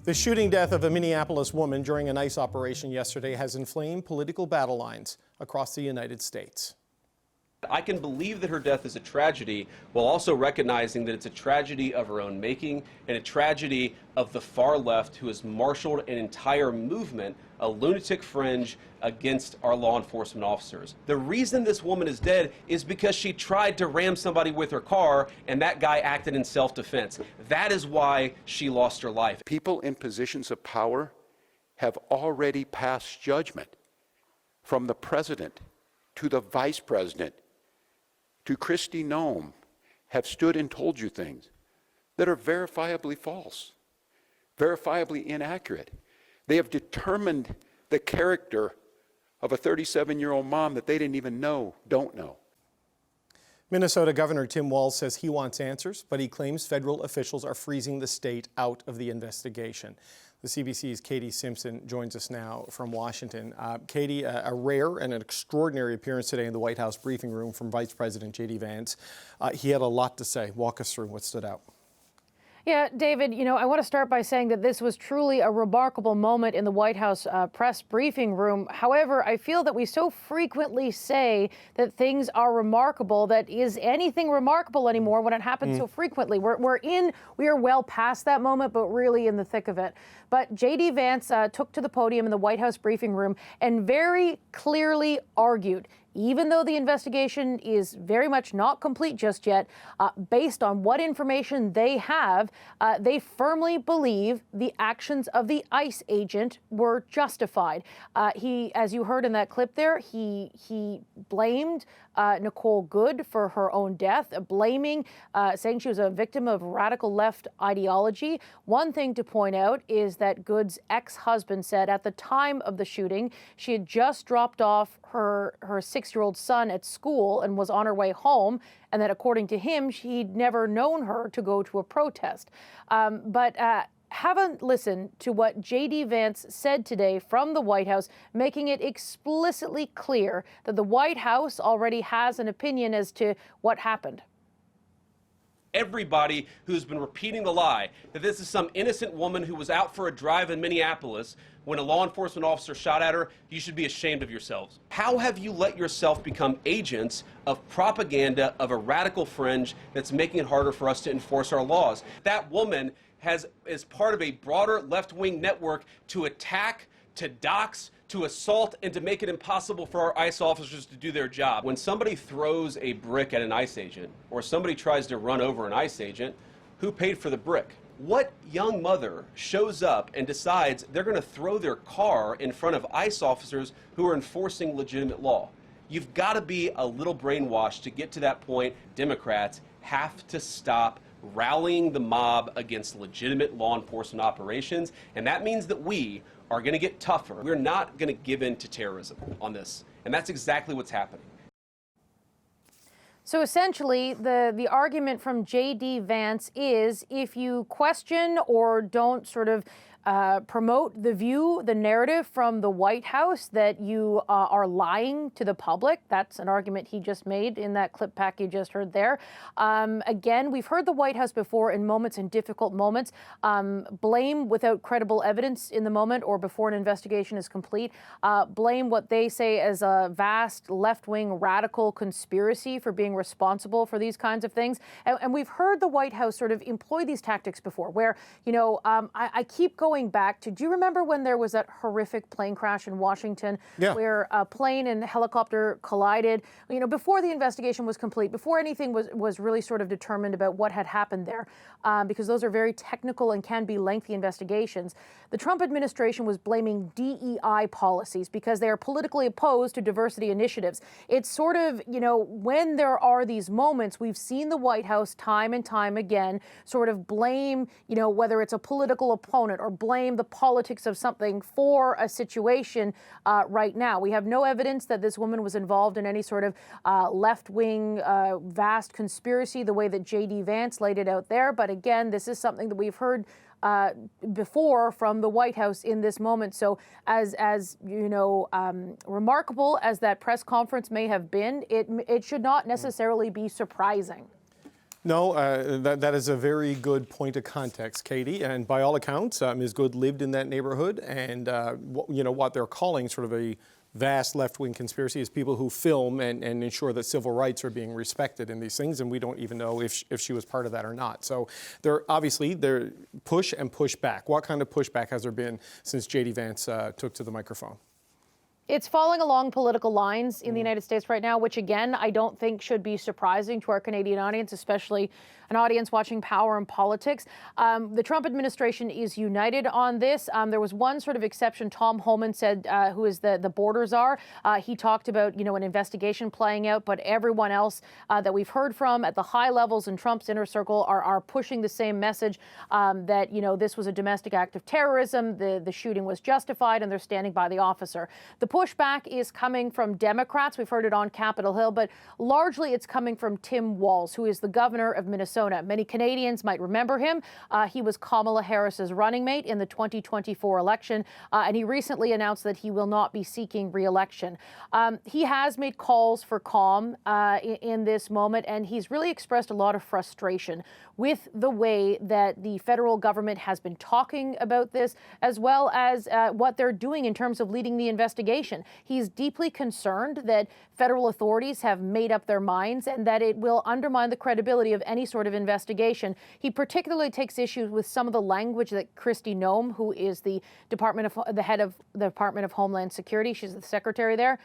The shooting death of a Minneapolis woman during an ICE operation yesterday has inflamed political battle lines across the United States. I can believe that her death is a tragedy while also recognizing that it's a tragedy of her own making and a tragedy of the far left who has marshaled an entire movement, a lunatic fringe, against our law enforcement officers. The reason this woman is dead is because she tried to ram somebody with her car and that guy acted in self-defense. That is why she lost her life. People in positions of power have already passed judgment, from the president to the vice president to Kristi Noem, have stood and told you things that are verifiably false, verifiably inaccurate. They have determined the character of a 37-year-old mom that they didn't even don't know. Minnesota Governor Tim Walz says he wants answers, but he claims federal officials are freezing the state out of the investigation. The CBC's Katie Simpson joins us now from Washington. Katie, a rare and an extraordinary appearance today in the White House briefing room from Vice President J.D. Vance. He had a lot to say. Walk us through what stood out. Yeah, David, I want to start by saying that this was truly a remarkable moment in the White House press briefing room. However, I feel that we so frequently say that things are remarkable, that is anything remarkable anymore when it happens so frequently. We are well past that moment, but really in the thick of it. But J.D. Vance took to the podium in the White House briefing room and very clearly argued, even though the investigation is very much not complete just yet, based on what information they have, they firmly believe the actions of the ICE agent were justified. He, as you heard in that clip there, he blamed Nicole Good for her own death, saying she was a victim of radical left ideology. One thing to point out is that Good's ex-husband said at the time of the shooting, she had just dropped off her 6-year-old son at school and was on her way home, and that according to him, he'd never known her to go to a protest. Have a listen to what J.D. Vance said today from the White House, making it explicitly clear that the White House already has an opinion as to what happened. Everybody who's been repeating the lie that this is some innocent woman who was out for a drive in Minneapolis when a law enforcement officer shot at her, you should be ashamed of yourselves. How have you let yourself become agents of propaganda of a radical fringe that's making it harder for us to enforce our laws? That woman is part of a broader left-wing network to attack, to dox, to assault, and to make it impossible for our ICE officers to do their job. When somebody throws a brick at an ICE agent, or somebody tries to run over an ICE agent, who paid for the brick? What young mother shows up and decides they're going to throw their car in front of ICE officers who are enforcing legitimate law? You've got to be a little brainwashed to get to that point. Democrats have to stop rallying the mob against legitimate law enforcement operations, and that means that we are going to get tougher. We're not going to give in to terrorism on this, and that's exactly what's happening. So essentially, the argument from J.D. Vance is if you question or don't sort of promote the narrative from the White House that you are lying to the public. That's an argument he just made in that clip pack you just heard there. Again, we've heard the White House before in difficult moments, blame without credible evidence in the moment or before an investigation is complete, blame what they say as a vast left-wing radical conspiracy for being responsible for these kinds of things. And we've heard the White House sort of employ these tactics before where, I keep going back to, do you remember when there was that horrific plane crash in Washington where a plane and helicopter collided, before the investigation was complete, before anything was really sort of determined about what had happened there, because those are very technical and can be lengthy investigations. The Trump administration was blaming DEI policies because they are politically opposed to diversity initiatives. It's sort of, when there are these moments, we've seen the White House time and time again sort of blame, whether it's a political opponent or blame the politics of something for a situation right now. We have no evidence that this woman was involved in any sort of left-wing vast conspiracy the way that J.D. Vance laid it out there. But again, this is something that we've heard before from the White House in this moment. So as remarkable as that press conference may have been, it should not necessarily be surprising. No, that is a very good point of context, Katie. And by all accounts, Ms. Good lived in that neighborhood, and what they're calling sort of a vast left-wing conspiracy is people who film and ensure that civil rights are being respected in these things, and we don't even know if she was part of that or not. So they're push and push back. What kind of pushback has there been since J.D. Vance took to the microphone? It's falling along political lines in the United States right now, which, again, I don't think should be surprising to our Canadian audience, especially an audience watching Power and Politics. The Trump administration is united on this. There was one sort of exception. Tom Homan said, who is the border czar. He talked about, an investigation playing out, but everyone else that we've heard from at the high levels in Trump's inner circle are pushing the same message that, this was a domestic act of terrorism, the shooting was justified, and they're standing by the officer. The pushback is coming from Democrats. We've heard it on Capitol Hill, but largely it's coming from Tim Walz, who is the governor of Minnesota. Many Canadians might remember him. He was Kamala Harris's running mate in the 2024 election, and he recently announced that he will not be seeking re-election. He has made calls for calm in this moment, and he's really expressed a lot of frustration with the way that the federal government has been talking about this, as well as what they're doing in terms of leading the investigation. He's deeply concerned that federal authorities have made up their minds and that it will undermine the credibility of any sort of investigation. He particularly takes issue with some of the language that Kristi Noem, who is the head of the Department of Homeland Security, she's the secretary there,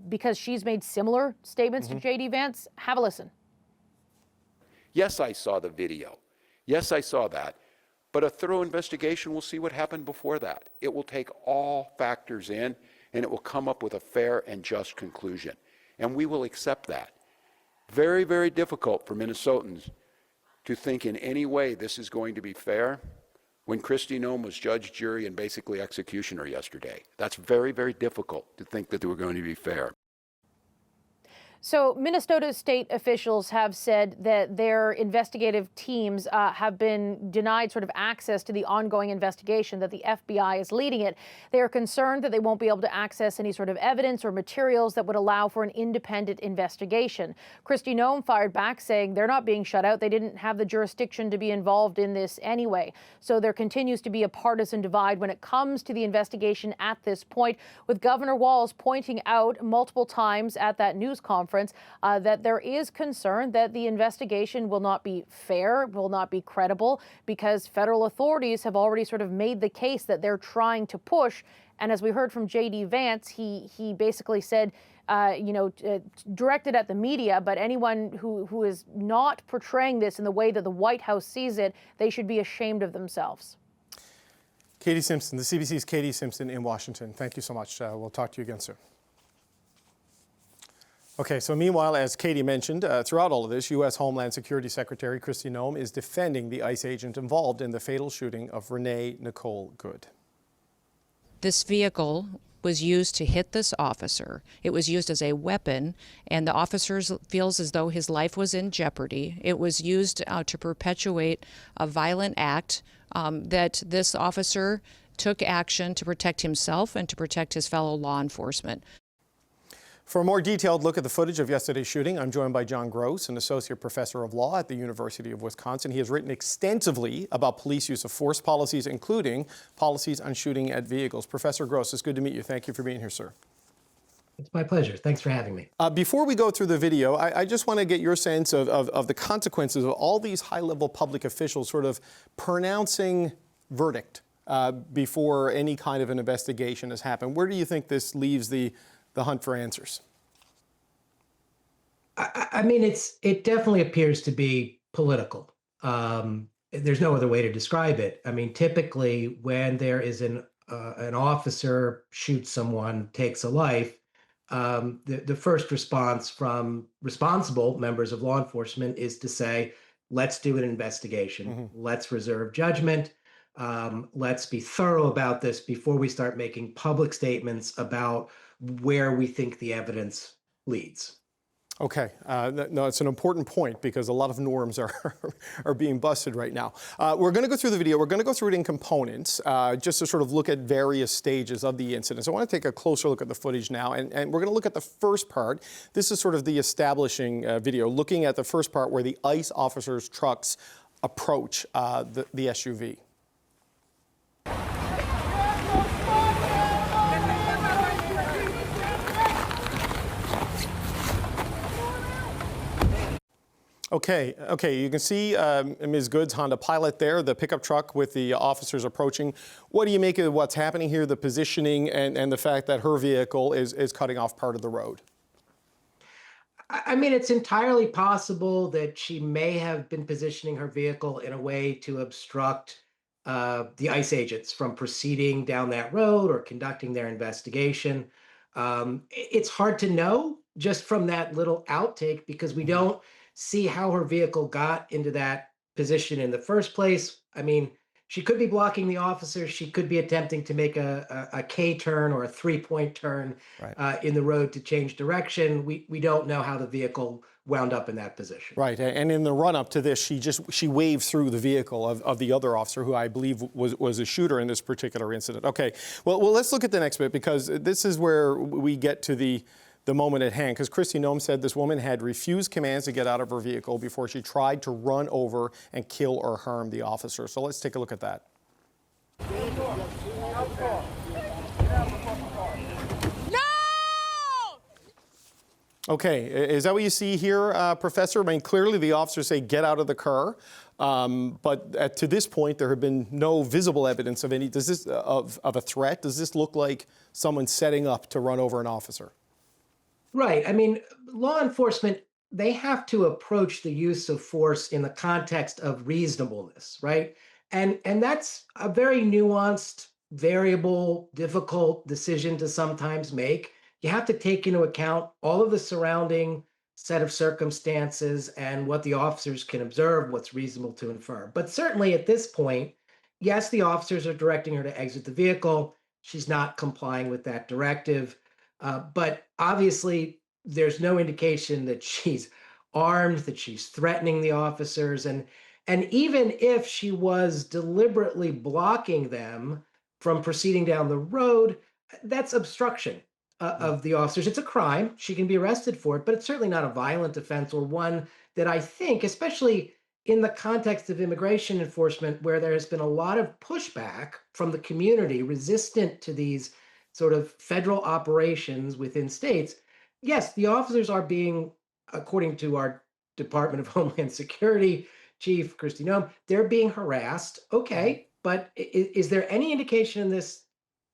because she's made similar statements to J.D. Vance. Have a listen. Yes, I saw the video. Yes, I saw that. But a thorough investigation will see what happened before that. It will take all factors in, and it will come up with a fair and just conclusion. And we will accept that. Very, very difficult for Minnesotans to think in any way this is going to be fair when Kristi Noem was judge, jury, and basically executioner yesterday. That's very, very difficult to think that they were going to be fair. So Minnesota state officials have said that their investigative teams have been denied sort of access to the ongoing investigation, that the FBI is leading it. They are concerned that they won't be able to access any sort of evidence or materials that would allow for an independent investigation. Kristi Noem fired back, saying they're not being shut out. They didn't have the jurisdiction to be involved in this anyway. So there continues to be a partisan divide when it comes to the investigation at this point, with Governor Walz pointing out multiple times at that news conference that there is concern that the investigation will not be fair, will not be credible, because federal authorities have already sort of made the case that they're trying to push. And as we heard from J.D. Vance, he basically said, directed at the media, but anyone who is not portraying this in the way that the White House sees it, they should be ashamed of themselves. Katie Simpson, the CBC's Katie Simpson in Washington. Thank you so much. We'll talk to you again soon. Okay, so meanwhile, as Katie mentioned, throughout all of this, U.S. Homeland Security Secretary Kristi Noem is defending the ICE agent involved in the fatal shooting of Renee Nicole Good. This vehicle was used to hit this officer. It was used as a weapon, and the officer feels as though his life was in jeopardy. It was used to perpetuate a violent act that this officer took action to protect himself and to protect his fellow law enforcement. For a more detailed look at the footage of yesterday's shooting, I'm joined by John Gross, an associate professor of law at the University of Wisconsin. He has written extensively about police use of force policies, including policies on shooting at vehicles. Professor Gross, it's good to meet you. Thank you for being here, sir. It's my pleasure. Thanks for having me. Before we go through the video, I just want to get your sense of the consequences of all these high-level public officials sort of pronouncing verdict before any kind of an investigation has happened. Where do you think this leaves the hunt for answers? I mean, it definitely appears to be political. There's no other way to describe it. I mean, typically when there is an officer shoots someone, takes a life, the first response from responsible members of law enforcement is to say, let's do an investigation. Mm-hmm. Let's reserve judgment. Let's be thorough about this before we start making public statements about where we think the evidence leads. Okay, no, it's an important point because a lot of norms are are being busted right now. We're going to go through the video. We're going to go through it in components just to sort of look at various stages of the incident. So I want to take a closer look at the footage now, and we're going to look at the first part. This is sort of the establishing video, looking at the first part where the ICE officers' trucks approach the SUV. Okay, you can see Ms. Good's Honda Pilot there, the pickup truck with the officers approaching. What do you make of what's happening here, the positioning and the fact that her vehicle is cutting off part of the road? I mean, it's entirely possible that she may have been positioning her vehicle in a way to obstruct the ICE agents from proceeding down that road or conducting their investigation. It's hard to know just from that little outtake because we don't see how her vehicle got into that position in the first place. I mean, she could be blocking the officers. She could be attempting to make a K turn or a 3-point turn in the road to change direction. We don't know how the vehicle wound up in that position. Right, and in the run-up to this, she waved through the vehicle of the other officer, who I believe was a shooter in this particular incident. Okay, well, let's look at the next bit, because this is where we get to the moment at hand, because Kristi Noem said this woman had refused commands to get out of her vehicle before she tried to run over and kill or harm the officer. So let's take a look at that. No! Okay, is that what you see here, Professor? I mean, clearly the officers say get out of the car, but to this point there have been no visible evidence of any. Of a threat? Does this look like someone setting up to run over an officer? Right. I mean, law enforcement, they have to approach the use of force in the context of reasonableness, right? And that's a very nuanced, variable, difficult decision to sometimes make. You have to take into account all of the surrounding set of circumstances and what the officers can observe, what's reasonable to infer. But certainly at this point, yes, the officers are directing her to exit the vehicle. She's not complying with that directive. But obviously, there's no indication that she's armed, that she's threatening the officers. And even if she was deliberately blocking them from proceeding down the road, that's obstruction of the officers. It's a crime. She can be arrested for it, but it's certainly not a violent offense, or one that I think, especially in the context of immigration enforcement, where there has been a lot of pushback from the community resistant to these sort of federal operations within states. Yes, the officers are being, according to our Department of Homeland Security Chief, Kristi Noem, they're being harassed. Okay, but is there any indication in this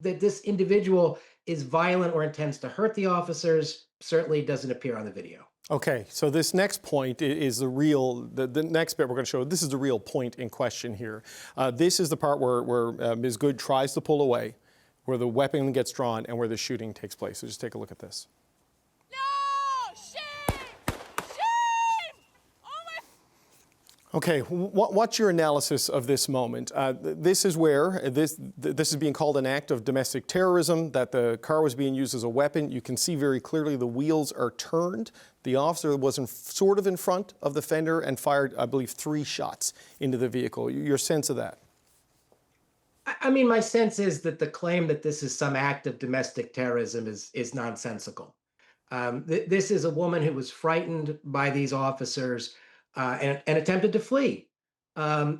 that this individual is violent or intends to hurt the officers? Certainly doesn't appear on the video. Okay, so this next point is the next bit we're going to show. This is the real point in question here. This is the part where Ms. Good tries to pull away, where the weapon gets drawn and where the shooting takes place. So just take a look at this. No! Shame! Shame! Oh my... Okay, what's your analysis of this moment? This is where this is being called an act of domestic terrorism, that the car was being used as a weapon. You can see very clearly the wheels are turned. The officer was sort of in front of the fender and fired, I believe, 3 shots into the vehicle. Your sense of that? I mean, my sense is that the claim that this is some act of domestic terrorism is nonsensical. This is a woman who was frightened by these officers and attempted to flee.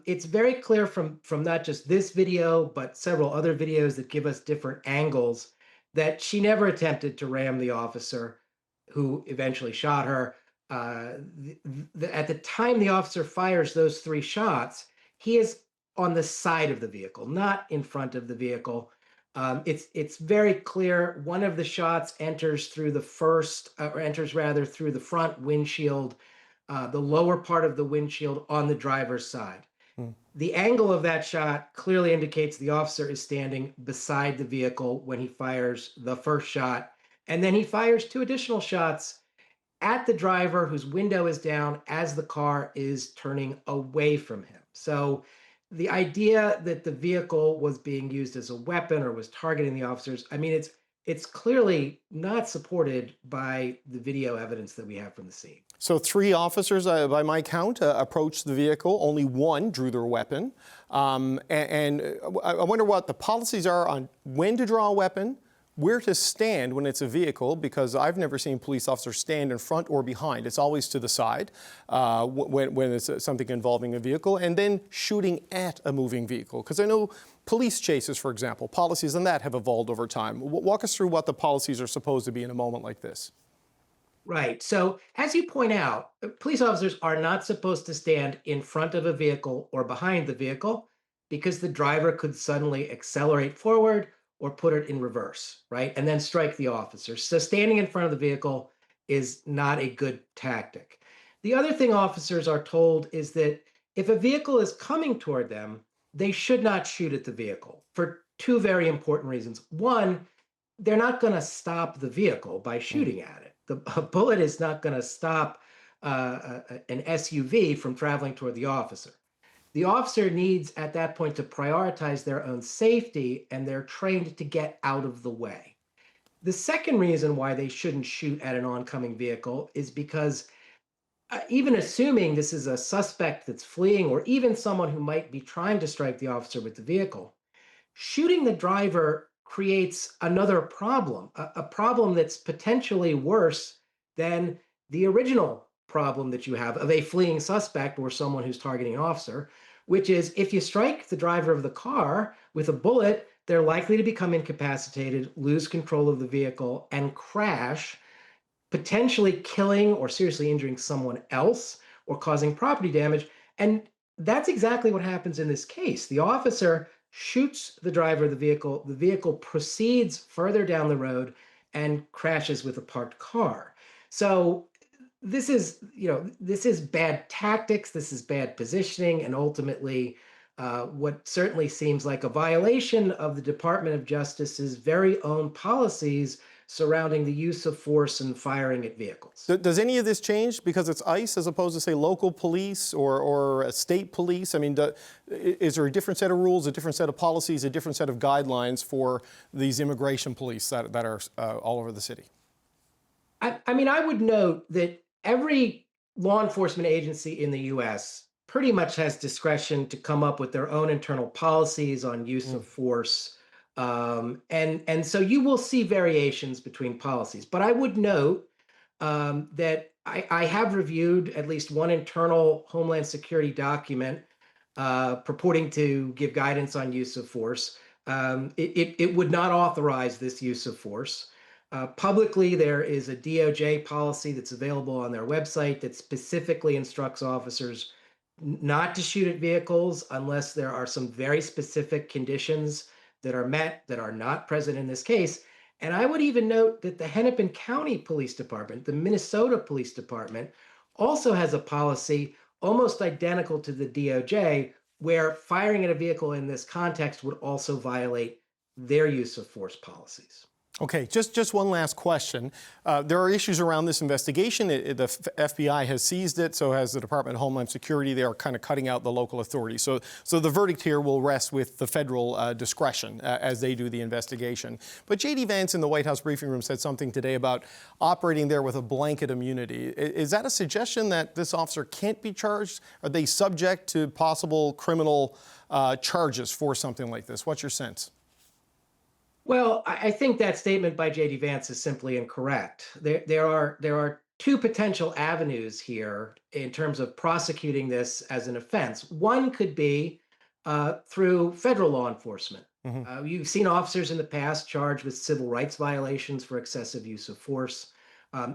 It's very clear from not just this video, but several other videos that give us different angles, that she never attempted to ram the officer who eventually shot her. At the time the officer fires those 3 shots, he is on the side of the vehicle, not in front of the vehicle. It's very clear. One of the shots enters through the through the front windshield, the lower part of the windshield on the driver's side. The angle of that shot clearly indicates the officer is standing beside the vehicle when he fires the first shot. And then he fires 2 additional shots at the driver, whose window is down, as the car is turning away from him. So the idea that the vehicle was being used as a weapon or was targeting the officers, I mean, it's clearly not supported by the video evidence that we have from the scene. So 3 officers, by my count, approached the vehicle. Only 1 drew their weapon. And I wonder what the policies are on when to draw a weapon, where to stand when it's a vehicle, because I've never seen police officers stand in front or behind. It's always to the side when it's something involving a vehicle, and then shooting at a moving vehicle. Because I know police chases, for example, policies on that have evolved over time. Walk us through what the policies are supposed to be in a moment like this. Right. So, as you point out, police officers are not supposed to stand in front of a vehicle or behind the vehicle because the driver could suddenly accelerate forward or put it in reverse, right? And then strike the officer. So, standing in front of the vehicle is not a good tactic. The other thing officers are told is that if a vehicle is coming toward them, they should not shoot at the vehicle for 2 very important reasons. One, they're not going to stop the vehicle by shooting at it. A bullet is not going to stop an SUV from traveling toward the officer. The officer needs at that point to prioritize their own safety, and they're trained to get out of the way. The second reason why they shouldn't shoot at an oncoming vehicle is because even assuming this is a suspect that's fleeing or even someone who might be trying to strike the officer with the vehicle, shooting the driver creates another problem, a problem that's potentially worse than the original problem that you have of a fleeing suspect or someone who's targeting an officer, which is if you strike the driver of the car with a bullet, they're likely to become incapacitated, lose control of the vehicle, and crash, potentially killing or seriously injuring someone else or causing property damage. And that's exactly what happens in this case. The officer shoots the driver of the vehicle proceeds further down the road and crashes with a parked car. So this is bad tactics, this is bad positioning, and ultimately what certainly seems like a violation of the Department of Justice's very own policies surrounding the use of force and firing at vehicles. Does any of this change because it's ICE as opposed to, say, local police or a state police? I mean, is there a different set of rules, a different set of policies, a different set of guidelines for these immigration police that are all over the city? I mean, I would note that every law enforcement agency in the U.S. pretty much has discretion to come up with their own internal policies on use of force. And so you will see variations between policies. But I would note that I have reviewed at least one internal Homeland Security document purporting to give guidance on use of force. It would not authorize this use of force. Publicly, there is a DOJ policy that's available on their website that specifically instructs officers not to shoot at vehicles unless there are some very specific conditions that are met that are not present in this case. And I would even note that the Hennepin County Police Department, the Minnesota Police Department, also has a policy almost identical to the DOJ, where firing at a vehicle in this context would also violate their use of force policies. Okay, just one last question. There are issues around this investigation. The FBI has seized it, so has the Department of Homeland Security. They are kind of cutting out the local authorities. So the verdict here will rest with the federal discretion as they do the investigation. But J.D. Vance in the White House briefing room said something today about operating there with a blanket immunity. Is that a suggestion that this officer can't be charged? Are they subject to possible criminal charges for something like this? What's your sense? Well, I think that statement by J.D. Vance is simply incorrect. There are 2 potential avenues here in terms of prosecuting this as an offense. One could be through federal law enforcement. You've seen officers in the past charged with civil rights violations for excessive use of force,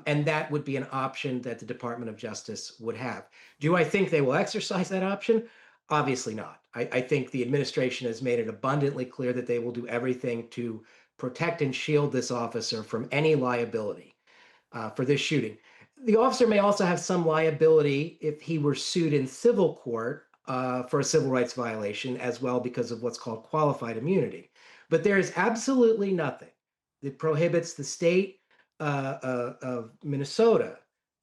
and that would be an option that the Department of Justice would have. Do I think they will exercise that option? Obviously not. I think the administration has made it abundantly clear that they will do everything to protect and shield this officer from any liability for this shooting. The officer may also have some liability if he were sued in civil court for a civil rights violation as well because of what's called qualified immunity. But there is absolutely nothing that prohibits the state of Minnesota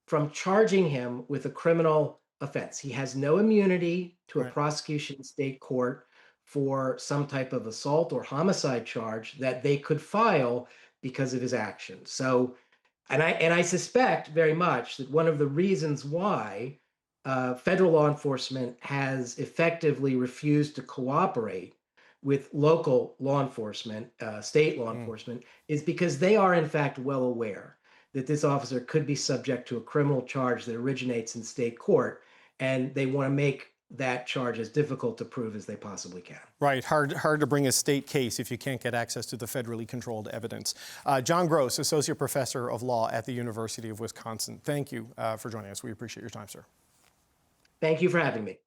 from charging him with a criminal offense. He has no immunity to a prosecution in state court for some type of assault or homicide charge that they could file because of his actions. So, and I suspect very much that one of the reasons why federal law enforcement has effectively refused to cooperate with local law enforcement, state law enforcement, is because they are in fact well aware that this officer could be subject to a criminal charge that originates in state court, and they want to make that charge as difficult to prove as they possibly can. Right, hard to bring a state case if you can't get access to the federally controlled evidence. John Gross, Associate Professor of Law at the University of Wisconsin. Thank you for joining us. We appreciate your time, sir. Thank you for having me.